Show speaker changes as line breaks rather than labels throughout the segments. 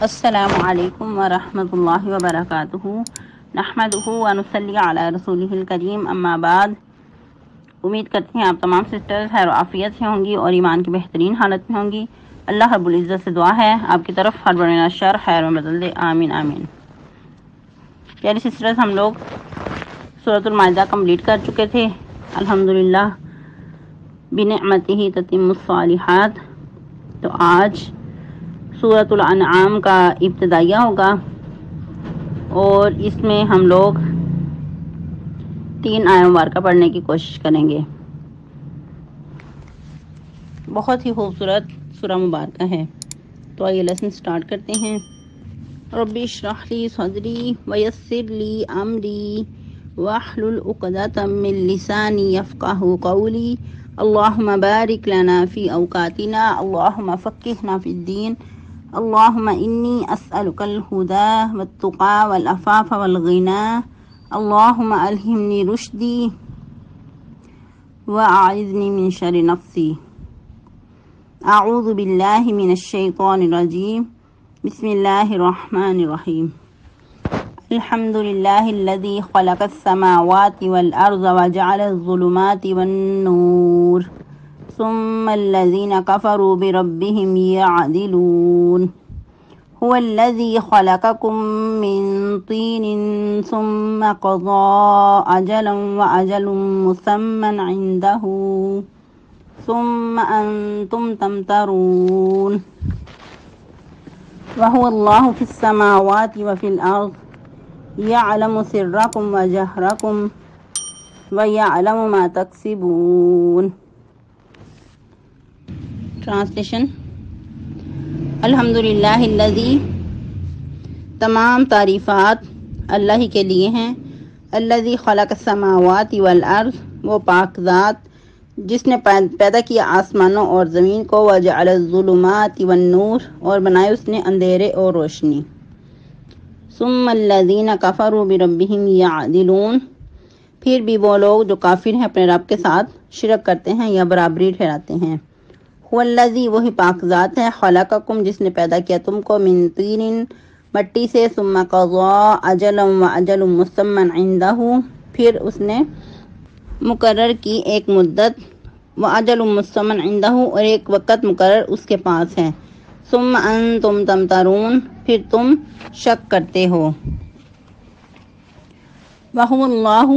السلام علیکم ورحمۃ اللہ وبرکاتہ نحمدہ ونصلی علی رسولہ الکریم اما بعد۔ امید کرتے ہیں آپ تمام سسٹرز خیر و عافیت سے ہوں گی اور ایمان کی بہترین حالت میں ہوں گی۔ اللہ رب العزت سے دعا ہے آپ کی طرف ہر بڑے شر خیر میں بدل دے، آمین آمین۔ پیاری سسٹرز، ہم لوگ سورۃ المائدہ کمپلیٹ کر چکے تھے الحمدللہ، بنعمتہ تتم الصالحات۔ تو آج سورۃ الانعام کا ابتدائیہ ہوگا اور اس میں ہم لوگ 3 آیات مبارکہ پڑھنے کی کوشش کریں گے۔ بہت ہی خوبصورت سورہ مبارکہ ہے، تو آئیے لیسن سٹارٹ کرتے ہیں۔ رب اشرح لی صدری ویسر لی امری واحلل عقدۃ من لسانی یفقہوا قولی اللہم بارک لنا فی اوقاتنا اللہم فقہنا فی الدین اللہم انی اسألک الہدی والتقی والعفاف والغنی اللہم الہمنی رشدی واعذنی من شر نفسی۔ اعوذ باللہ من الشیطان الرجیم، بسم اللہ الرحمن الرحیم۔ الحمد للہ الذی خلق السماوات والارض وجعل الظلمات والنور ثم الذین کفروا بربهم یعدلون۔ هو الذی خلقکم من طین ثم قضى اجلا واجل مسمى عنده ثم انتم تمترون۔ وهو الله في السماوات وفي الارض يعلم سركم وجهركم ويعلم ما تكسبون۔ ٹرانسلیشن۔ الحمدللہ الذی، تمام تعریفات اللہ ہی کے لیے ہیں، الذی خلق السماوات والارض، وہ پاک ذات جس نے پیدا کیا آسمانوں اور زمین کو، وجعل الظلمات والنور، اور بنائے اس نے اندھیرے اور روشنی، ثم الذین کفروا بربہم یعدلون، پھر بھی وہ لوگ جو کافر ہیں اپنے رب کے ساتھ شرک کرتے ہیں یا برابری ٹھہراتے ہیں۔ هو الذی، وہی پاک ذات ہے، خلقکم، جس نے پیدا کیا تم کو، من طین، مٹی سے، ثم قضى اجلا واجل مسمى عنده، پھر اس نے مقرر کی ایک مدت، واجل مسمى عنده، اور ایک وقت مقرر اس کے پاس ہے، ثم انتم تمترون، پھر تم شک کرتے ہو۔ وهو الله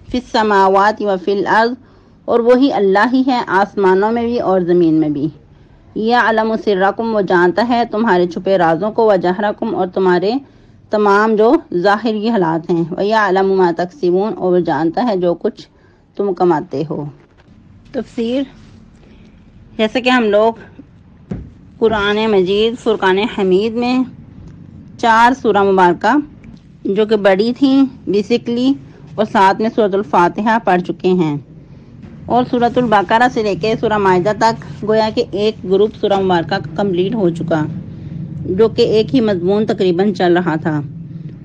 في السماوات وفي الارض، اور وہی اللہ ہی ہے آسمانوں میں بھی اور زمین میں بھی۔ یعلم سرکم، وہ جانتا ہے تمہارے چھپے رازوں کو، وجہرکم، اور تمہارے تمام جو ظاہری حالات ہیں، ویعلم ما تکسبون، اور وہ جانتا ہے جو کچھ تم کماتے ہو۔ تفسیر۔ جیسے کہ ہم لوگ قرآن مجید فرقان حمید میں 4 سورہ مبارکہ جو کہ بڑی تھیں بیسکلی، اور ساتھ میں سورۃ الفاتحہ پڑھ چکے ہیں، اور سورۃ البقرہ سے لے کے سورہ مائدہ تک گویا کہ ایک گروپ سورہ مبارکہ کمپلیٹ ہو چکا، جو کہ ایک ہی مضمون تقریباً چل رہا تھا،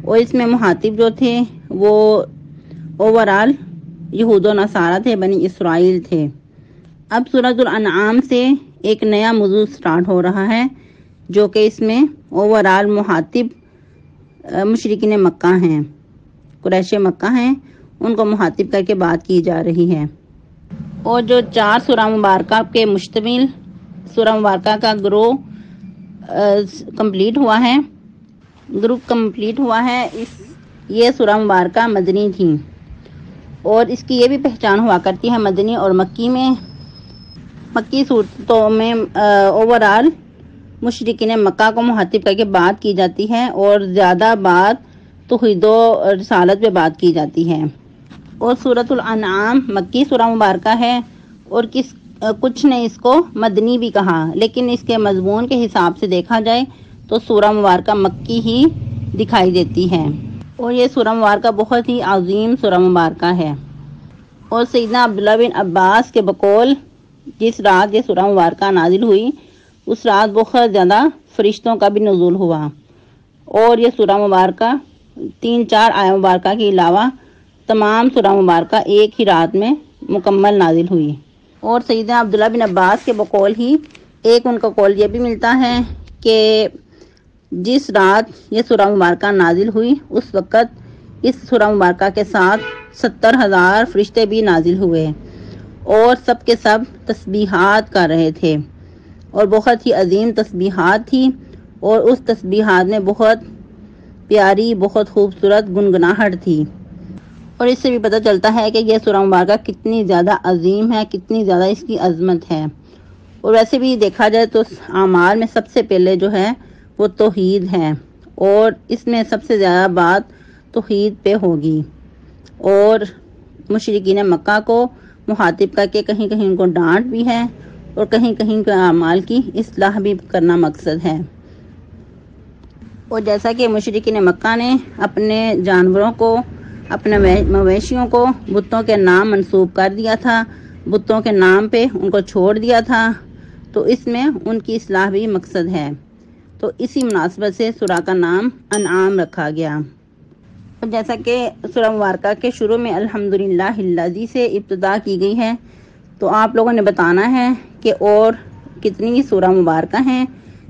اور اس میں مخاطب جو تھے وہ اوورال یہود و نصارہ تھے، بنی اسرائیل تھے۔ اب سورۃ الانعام سے ایک نیا موضوع سٹارٹ ہو رہا ہے، جو کہ اس میں اوورال مخاطب مشرکین مکہ ہیں، قریش مکہ ہیں، ان کو مخاطب کر کے بات کی جا رہی ہے۔ اور جو 4 سورہ مبارکہ کے مشتمل سورہ مبارکہ کا گروپ کمپلیٹ ہوا ہے، یہ سورہ مبارکہ مدنی تھیں، اور اس کی یہ بھی پہچان ہوا کرتی ہے مدنی اور مکی میں۔ مکی صورتوں میں اوورال مشرکین مکہ کو مخاطب کر کے بات کی جاتی ہے، اور زیادہ بات توحید و رسالت پہ بات کی جاتی ہے۔ اور سورۃ الانعام مکی سورہ مبارکہ ہے، اور کچھ نے اس کو مدنی بھی کہا، لیکن اس کے مضمون کے حساب سے دیکھا جائے تو سورہ مبارکہ مکی ہی دکھائی دیتی ہے، اور یہ سورہ مبارکہ بہت ہی عظیم سورہ مبارکہ ہے۔ اور سیدنا عبداللہ بن عباس کے بقول جس رات یہ سورہ مبارکہ نازل ہوئی، اس رات بہت زیادہ فرشتوں کا بھی نزول ہوا، اور یہ سورہ مبارکہ 3-4 آیات مبارکہ کے علاوہ تمام سورہ مبارکہ ایک ہی رات میں مکمل نازل ہوئی۔ اور سیدنا عبداللہ بن عباس کے بقول ہی ایک ان کا قول یہ بھی ملتا ہے کہ جس رات یہ سورہ مبارکہ نازل ہوئی اس وقت اس سورہ مبارکہ کے ساتھ 70,000 فرشتے بھی نازل ہوئے اور سب کے سب تسبیحات کر رہے تھے اور بہت ہی عظیم تسبیحات تھی اور اس تسبیحات میں بہت پیاری بہت خوبصورت گنگناہٹ تھی۔ اور اس سے بھی پتہ چلتا ہے کہ یہ سورہ مبارکہ کتنی زیادہ عظیم ہے، کتنی زیادہ اس کی عظمت ہے۔ اور ویسے بھی دیکھا جائے تو اعمال میں سب سے پہلے جو ہے وہ توحید ہے اور اس میں سب سے زیادہ بات توحید پہ ہوگی، اور مشرکین مکہ کو مخاطب کر کے کہیں کہیں ان کو ڈانٹ بھی ہے اور کہیں کہیں کے اعمال کی اصلاح بھی کرنا مقصد ہے۔ اور جیسا کہ مشرکین مکہ نے اپنے جانوروں کو اپنے مویشیوں کو بتوں کے نام منسوب کر دیا تھا، بتوں کے نام پہ ان کو چھوڑ دیا تھا، تو اس میں ان کی اصلاح بھی مقصد ہے، تو اسی مناسبت سے سورہ کا نام انعام رکھا گیا۔ جیسا کہ سورہ مبارکہ کے شروع میں الحمدللہ الذی سے ابتدا کی گئی ہے، تو آپ لوگوں نے بتانا ہے کہ اور کتنی سورہ مبارکہ ہیں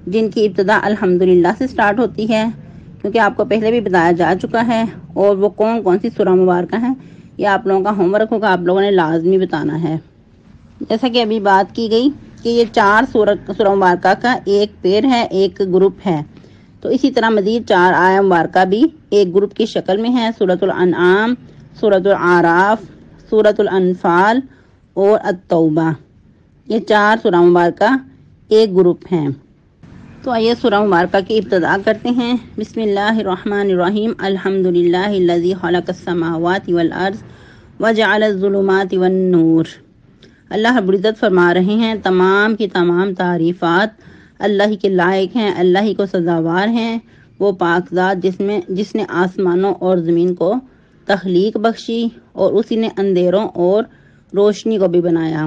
جن کی ابتدا الحمدللہ سے سٹارٹ ہوتی ہے، کیونکہ آپ کو پہلے بھی بتایا جا چکا ہے، اور وہ کون کون سی سورہ مبارکہ ہیں یہ آپ لوگوں کا ہوم ورک ہوگا، آپ لوگوں نے لازمی بتانا ہے۔ جیسا کہ ابھی بات کی گئی کہ یہ 4 سورہ مبارکہ کا ایک پیر ہے، ایک گروپ ہے، تو اسی طرح مزید 4 آیہ مبارکہ بھی ایک گروپ کی شکل میں ہے، سورۃ الانعام، سورۃ الاعراف، سورۃ الانفال اور التوبہ، یہ 4 سورہ مبارکہ ایک گروپ ہیں۔ تو آئیے سورہ مبارکہ کی ابتدا کرتے ہیں۔ بسم اللہ الرحمن الرحیم، الحمدللہ الذی خلق السماوات والارض وجعل الظلمات والنور۔ اللہ رب العزت فرما رہے ہیں تمام کی تمام تعریفات اللہ ہی کے لائق ہیں، اللہ ہی کو سزاوار ہیں، وہ پاک ذات جس نے آسمانوں اور زمین کو تخلیق بخشی اور اسی نے اندھیروں اور روشنی کو بھی بنایا۔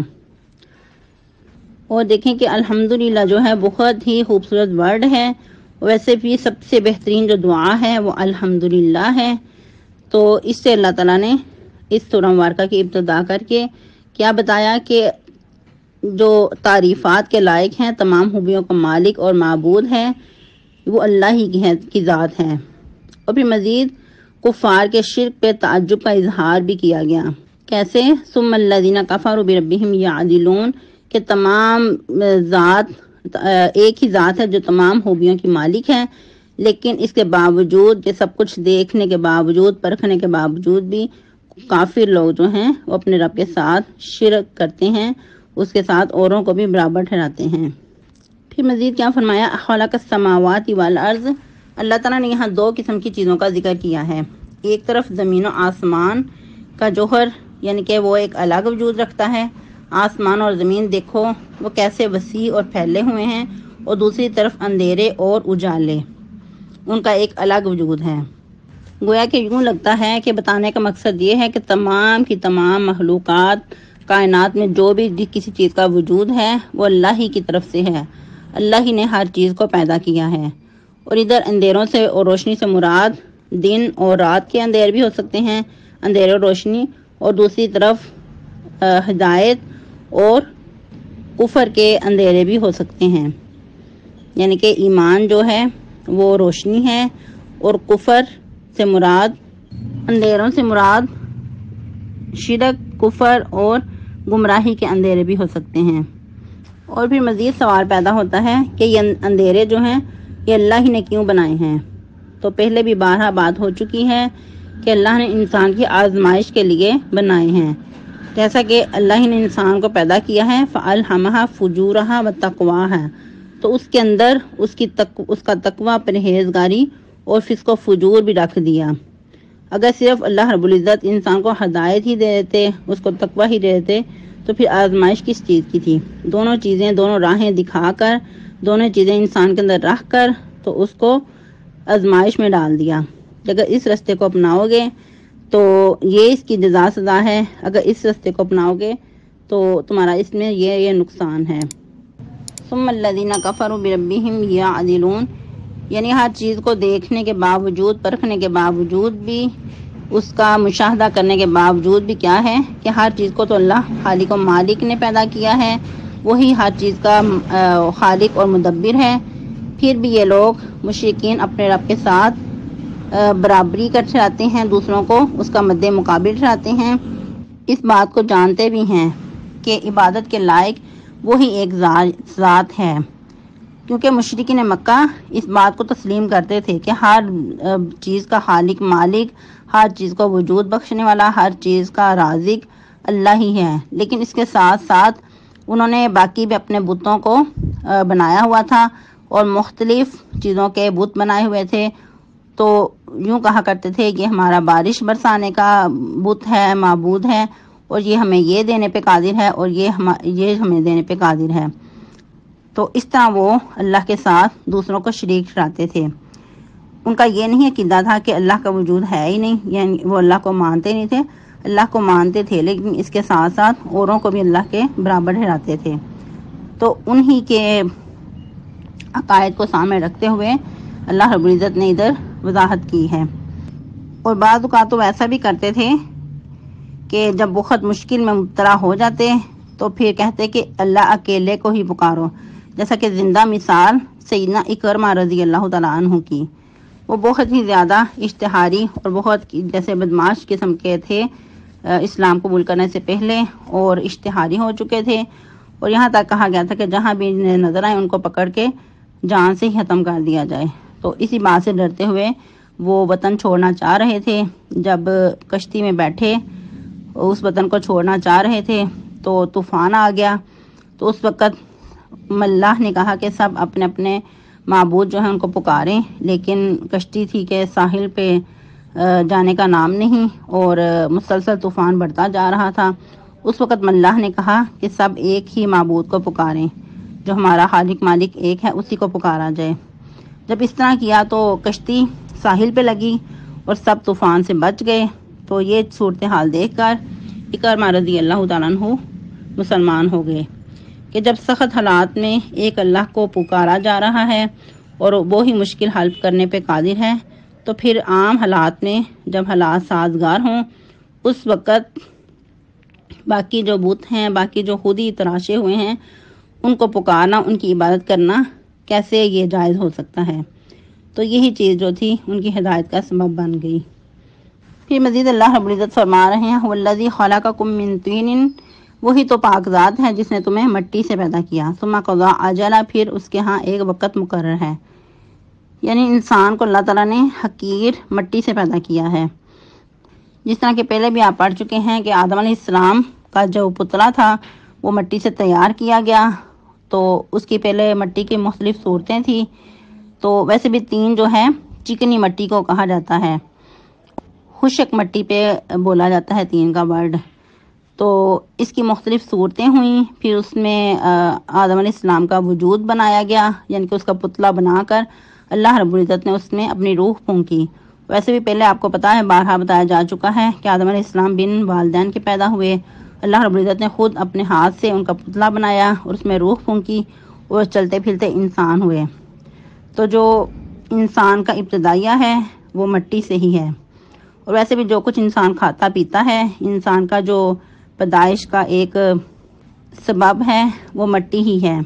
اور دیکھیں کہ الحمدللہ جو ہے بہت ہی خوبصورت ورڈ ہے، ویسے بھی سب سے بہترین جو دعا ہے وہ الحمدللہ ہے۔ تو اس سے اللہ تعالیٰ نے اس سورہ مبارکہ کی ابتدا کر کے کیا بتایا کہ جو تعریفات کے لائق ہیں، تمام خوبیوں کا مالک اور معبود ہے، وہ اللہ ہی کی ذات ہے۔ اور پھر مزید کفار کے شرک پہ تعجب کا اظہار بھی کیا گیا، کیسے ثم الذین کفروا بربہم یعدلون، کہ تمام ذات ایک ہی ذات ہے جو تمام خوبیوں کی مالک ہے، لیکن اس کے باوجود، یہ سب کچھ دیکھنے کے باوجود، پرکھنے کے باوجود بھی کافر لوگ جو ہیں وہ اپنے رب کے ساتھ شرک کرتے ہیں، اس کے ساتھ اوروں کو بھی برابر ٹھہراتے ہیں۔ پھر مزید کیا فرمایا، خلق السماوات والارض، اللہ تعالیٰ نے یہاں 2 قسم کی چیزوں کا ذکر کیا ہے۔ ایک طرف زمین و آسمان کا جوہر، یعنی کہ وہ ایک الگ وجود رکھتا ہے، آسمان اور زمین دیکھو وہ کیسے وسیع اور پھیلے ہوئے ہیں، اور دوسری طرف اندھیرے اور اجالے، ان کا ایک الگ وجود ہے۔ گویا کہ یوں لگتا ہے کہ بتانے کا مقصد یہ ہے کہ تمام کی تمام مخلوقات کائنات میں جو بھی کسی چیز کا وجود ہے وہ اللہ ہی کی طرف سے ہے، اللہ ہی نے ہر چیز کو پیدا کیا ہے۔ اور ادھر اندھیروں سے اور روشنی سے مراد دن اور رات کے اندھیر بھی ہو سکتے ہیں، اندھیرے اور روشنی، اور دوسری طرف ہدایت اور کفر کے اندھیرے بھی ہو سکتے ہیں، یعنی کہ ایمان جو ہے وہ روشنی ہے، اور کفر سے مراد، اندھیروں سے مراد شرک، کفر اور گمراہی کے اندھیرے بھی ہو سکتے ہیں۔ اور پھر مزید سوال پیدا ہوتا ہے کہ یہ اندھیرے جو ہیں یہ اللہ ہی نے کیوں بنائے ہیں؟ تو پہلے بھی بارہا بات ہو چکی ہے کہ اللہ نے انسان کی آزمائش کے لیے بنائے ہیں، جیسا کہ اللہ ہی نے انسان کو پیدا کیا ہے، فَأَلْهَمَهَا فُجُورَهَا وَتَقْوَاهَا، تو اس کے اندر اس کا تقوی، پرہیزگاری اور فسق و فجور بھی رکھ دیا۔ اگر صرف اللہ رب العزت انسان کو ہدایت ہی دے دیتے، اس کو تقوی ہی دے دیتے، تو پھر آزمائش کس چیز کی تھی؟ دونوں چیزیں، دونوں راہیں دکھا کر، دونوں چیزیں انسان کے اندر رکھ کر تو اس کو آزمائش میں ڈال دیا۔ اگر اس راستے کو اپناؤ گے تو یہ اس کی جزا سزا ہے، اگر اس راستے کو اپناؤ گے تو تمہارا اس میں یہ نقصان ہے۔ ثم الذین کفروا بربہم یعدلون، یعنی ہر چیز کو دیکھنے کے باوجود، پرکھنے کے باوجود بھی، اس کا مشاہدہ کرنے کے باوجود بھی کیا ہے کہ ہر چیز کو تو اللہ خالق و مالک نے پیدا کیا ہے، وہی ہر چیز کا خالق اور مدبر ہے، پھر بھی یہ لوگ مشرکین اپنے رب کے ساتھ برابری کر ٹھہراتے ہیں، دوسروں کو اس کا مد مقابل ٹھہراتے ہیں، اس بات کو جانتے بھی ہیں کہ عبادت کے لائق وہی ایک ذات ہے، کیونکہ مشرکین مکہ اس بات کو تسلیم کرتے تھے کہ ہر چیز کا خالق مالک، ہر چیز کو وجود بخشنے والا، ہر چیز کا رازق اللہ ہی ہے، لیکن اس کے ساتھ ساتھ انہوں نے باقی بھی اپنے بتوں کو بنایا ہوا تھا اور مختلف چیزوں کے بت بنائے ہوئے تھے۔ تو یوں کہا کرتے تھے کہ ہمارا بارش برسانے کا بت ہے، معبود ہے، اور یہ ہمیں یہ دینے پہ قادر ہے، اور یہ ہمیں دینے پہ قادر ہے۔ تو اس طرح وہ اللہ کے ساتھ دوسروں کو شریک ٹھہراتے تھے۔ ان کا یہ نہیں عقیدہ تھا کہ اللہ کا وجود ہے ہی نہیں، یعنی وہ اللہ کو مانتے نہیں تھے، اللہ کو مانتے تھے لیکن اس کے ساتھ ساتھ اوروں کو بھی اللہ کے برابر ٹھہراتے تھے۔ تو انہی کے عقائد کو سامنے رکھتے ہوئے اللہ رب العزت نے ادھر وضاحت کی ہے۔ اور بعض اوقات تو ایسا بھی کرتے تھے کہ جب بہت مشکل میں مبتلا ہو جاتے تو پھر کہتے کہ اللہ اکیلے کو ہی پکارو، جیسا کہ زندہ مثال سیدنا اکرمہ رضی اللہ تعالیٰ عنہ کی۔ وہ بہت ہی زیادہ اشتہاری اور بہت جیسے بدماش قسم کے تھے اسلام قبول کرنے سے پہلے، اور اشتہاری ہو چکے تھے، اور یہاں تک کہا گیا تھا کہ جہاں بھی نظر آئے ان کو پکڑ کے جان سے ہی ختم کر دیا جائے۔ تو اسی بات سے ڈرتے ہوئے وہ وطن چھوڑنا چاہ رہے تھے۔ جب کشتی میں بیٹھے اس وطن کو چھوڑنا چاہ رہے تھے تو طوفان آ گیا۔ تو اس وقت اللہ نے کہا کہ سب اپنے اپنے معبود جو ہیں ان کو پکاریں، لیکن کشتی تھی کہ ساحل پہ جانے کا نام نہیں، اور مسلسل طوفان بڑھتا جا رہا تھا۔ اس وقت اللہ نے کہا کہ سب ایک ہی معبود کو پکاریں، جو ہمارا خالق مالک ایک ہے، اسی کو پکارا جائے۔ جب اس طرح کیا تو کشتی ساحل پہ لگی اور سب طوفان سے بچ گئے۔ تو یہ صورتحال دیکھ کر اکرمہ رضی اللہ تعالیٰ عنہ مسلمان ہو گئے کہ جب سخت حالات میں ایک اللہ کو پکارا جا رہا ہے اور وہی مشکل حل کرنے پہ قادر ہے، تو پھر عام حالات میں جب حالات سازگار ہوں اس وقت باقی جو بت ہیں، باقی جو خود ہی تراشے ہوئے ہیں، ان کو پکارنا، ان کی عبادت کرنا کیسے یہ جائز ہو سکتا ہے؟ تو یہی چیز جو تھی ان کی ہدایت کا سبب بن گئی۔ پھر مزید اللہ رب العزت فرما رہے ہیں وَالَّذِي خَلَقَكُم مِّن طِينٍ، وہی تو پاک ذات ہے جس نے تمہیں مٹی سے پیدا کیا، ثُمَّ قَضَىٰ أَجَلًا، پھر اس کے ہاں ایک وقت مقرر ہے۔ یعنی انسان کو اللہ تعالیٰ نے حقیر مٹی سے پیدا کیا ہے۔ جس طرح کہ پہلے بھی آپ پڑھ چکے ہیں کہ آدم علیہ السلام کا جو پتلا تھا وہ مٹی سے تیار کیا گیا، تو اس کی پہلے مٹی کی مختلف صورتیں تھیں۔ تو ویسے بھی طین جو ہے چکنی مٹی کو کہا جاتا ہے، خشک مٹی پہ بولا جاتا ہے طین کا ورڈ۔ تو اس کی مختلف صورتیں ہوئیں، پھر اس میں آدم علیہ السلام کا وجود بنایا گیا، یعنی کہ اس کا پتلا بنا کر اللہ رب العزت نے اس میں اپنی روح پھونکی۔ ویسے بھی پہلے آپ کو پتا ہے، بارہا بتایا جا چکا ہے کہ آدم علیہ السلام بن والدین کے پیدا ہوئے، اللہ رب العزت نے خود اپنے ہاتھ سے ان کا پتلا بنایا اور اس میں روح پھونکی، اور چلتے پھرتے انسان ہوئے۔ تو جو انسان کا ابتدائیہ ہے وہ مٹی سے ہی ہے، اور ویسے بھی جو کچھ انسان کھاتا پیتا ہے، انسان کا جو پیدائش کا ایک سبب ہے وہ مٹی ہی ہے۔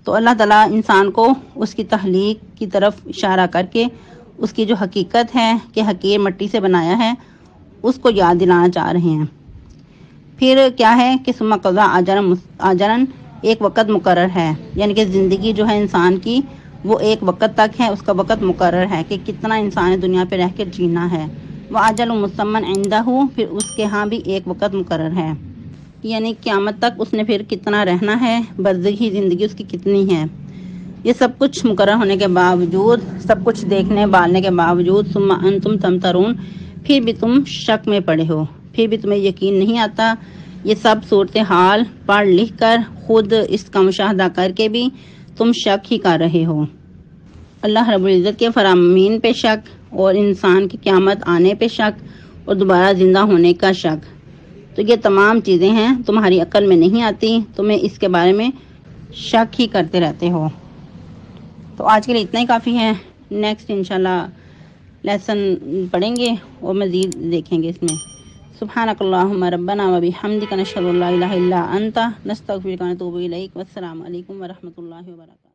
تو اللہ تعالیٰ انسان کو اس کی تخلیق کی طرف اشارہ کر کے اس کی جو حقیقت ہے کہ حقیر مٹی سے بنایا ہے اس کو یاد دلانا چاہ رہے ہیں۔ پھر کیا ہے کہ ثم قضا اجلا، ایک وقت مقرر ہے، یعنی کہ زندگی جو ہے انسان کی وہ ایک وقت تک ہے، اس کا وقت مقرر ہے کہ کتنا انسان دنیا پہ رہ کے جینا ہے۔ واجل مسمى عنده، پھر اس کے ہاں بھی ایک وقت مقرر ہے، یعنی قیامت تک اس نے پھر کتنا رہنا ہے، برزخی زندگی اس کی کتنی ہے۔ یہ سب کچھ مقرر ہونے کے باوجود، سب کچھ دیکھنے بالنے کے باوجود، ثم انتم تمترون، پھر بھی تم شک میں پڑے ہو، پھر بھی تمہیں یقین نہیں آتا۔ یہ سب صورتحال پڑھ لکھ کر، خود اس کا مشاہدہ کر کے بھی تم شک ہی کر رہے ہو۔ اللہ رب العزت کے فرامین پہ شک، اور انسان کی قیامت آنے پہ شک، اور دوبارہ زندہ ہونے کا شک، تو یہ تمام چیزیں ہیں تمہاری عقل میں نہیں آتی، تمہیں اس کے بارے میں شک ہی کرتے رہتے ہو۔ تو آج کے لیے اتنا ہی کافی ہے، نیکسٹ انشاءاللہ لیسن پڑھیں گے اور مزید دیکھیں گے اس میں۔ سبحانک اللہم ربنا و بحمدک، نشہد ان لا الہ الا انت، نستغفرک و نتوب الیک، والسلام علیکم ورحمۃ اللہ وبرکاتہ۔